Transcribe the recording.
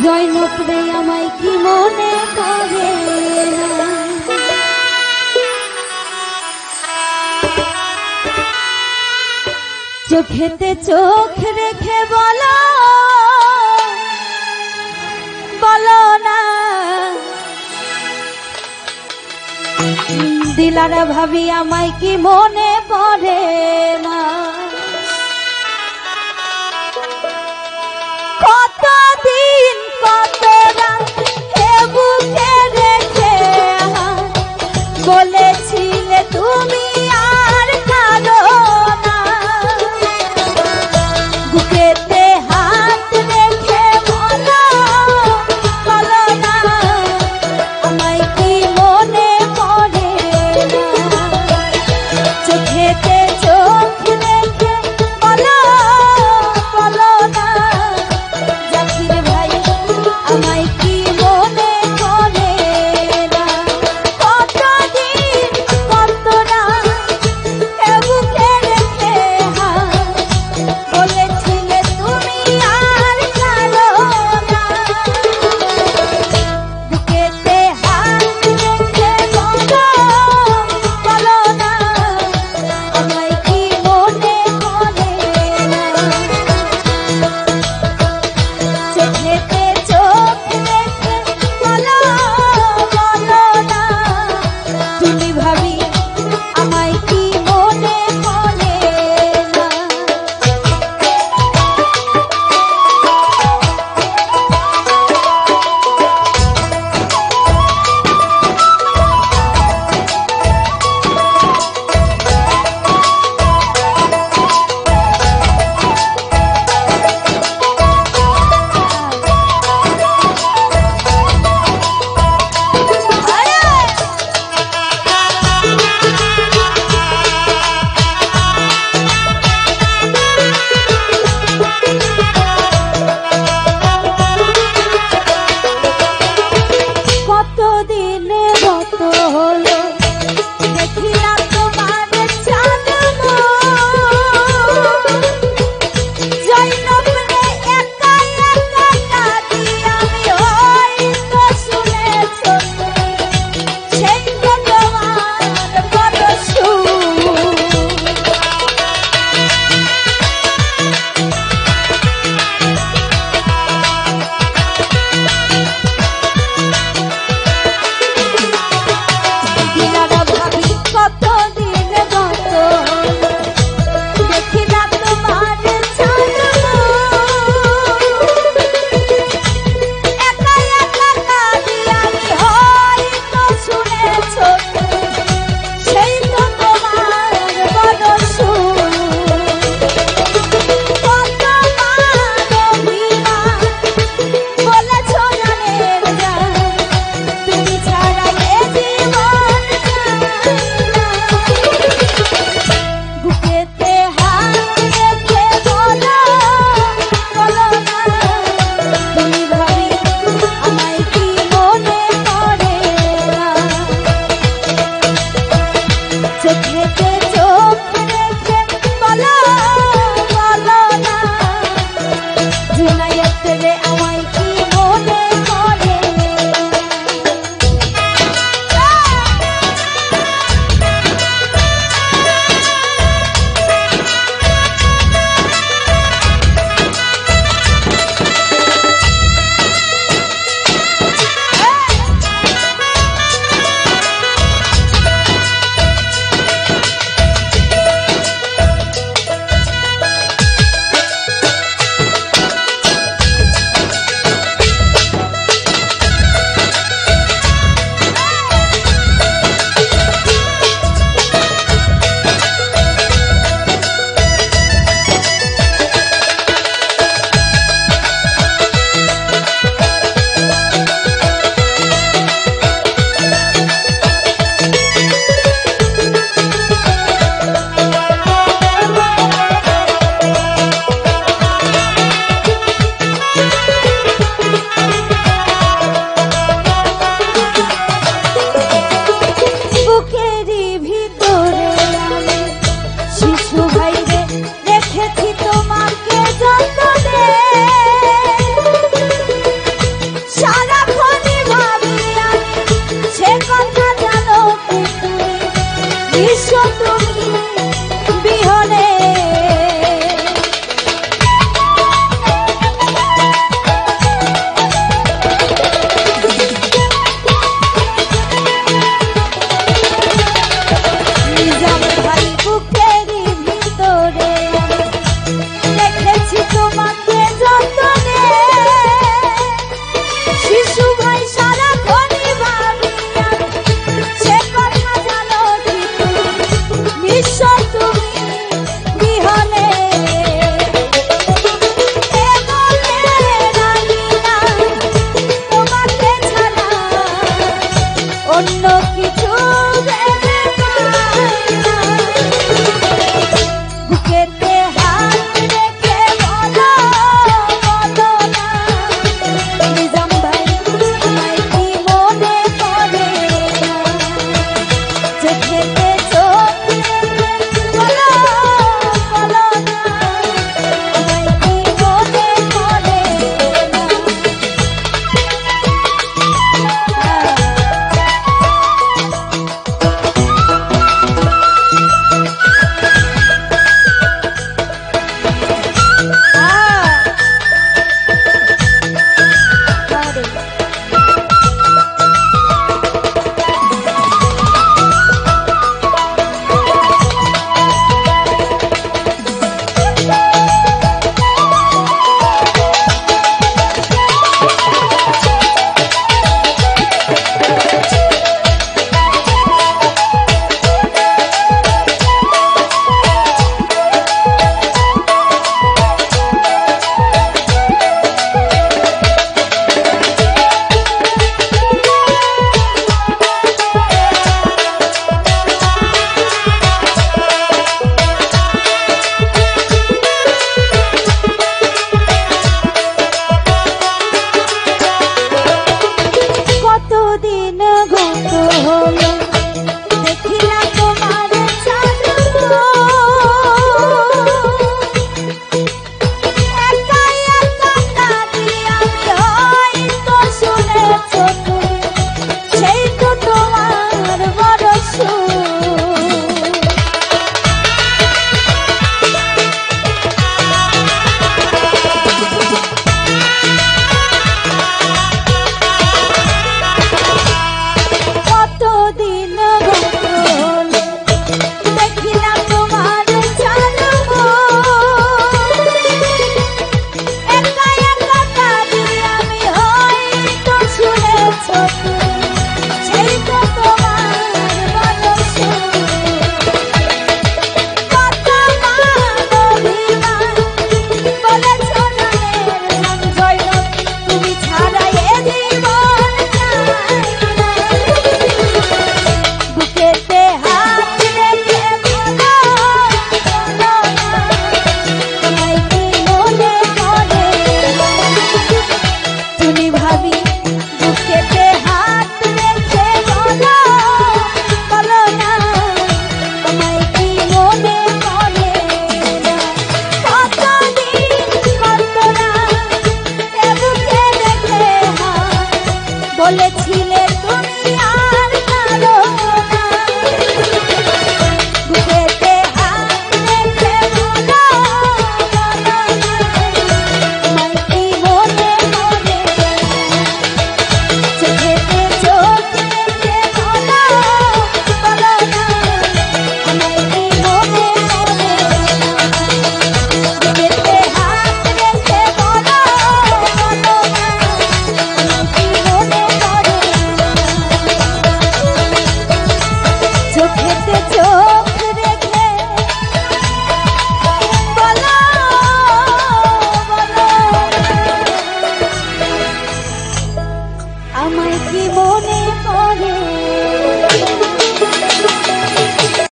জয়নব রে আমায় কি মনে করে না, চোখেতে চোখ রেখে বলো বলো না, দিলারা ভাবি আমায় কি মনে পড়ে না। কতদিন কত রাত বুকে রেখে বলেছিলে তুমি আর কাঁদো না, বুকেতে হাত রেখে বলো বলো না, আমায় কি মনে পড়ে না, চোখেতে চোখ রেখে বলো বলো না, জাকির ভাই আমায় কি মনে পড়ে না। কতদিন কত রাত বুকে রেখে বলেছিলে তুমি আর কাঁদো না, বুকেতে হাত রেখে বলো বলো না, আমায় কি মনে পড়ে না, চোখেতে চোখ রেখে বলো বলো না, তুমি ভাবি আমায় কি মনে পড়ে না। কতদিন গত হলো দেখিলাম তোমার চাঁদ জয়নব রে একা একা কাঁদি আমি, হয়তো শুনেছ সেই তো তোমার বড় সুর। দিলারা ভাবি কতদিন গত হলো দেখিলাম তোমার চাঁদ একা একা কাঁদি আমি, হয়তো শুনেছ সেই তো তোমার বড় সুর। কতবার অভিমান বলেছ জানের জান, তুমি ছাড়া এ জীবন বুকেতে হাত রেখে বলো বলো না, তুমি ভাবি আমায় কি মনে পড়ে না, চোখেতে চোখ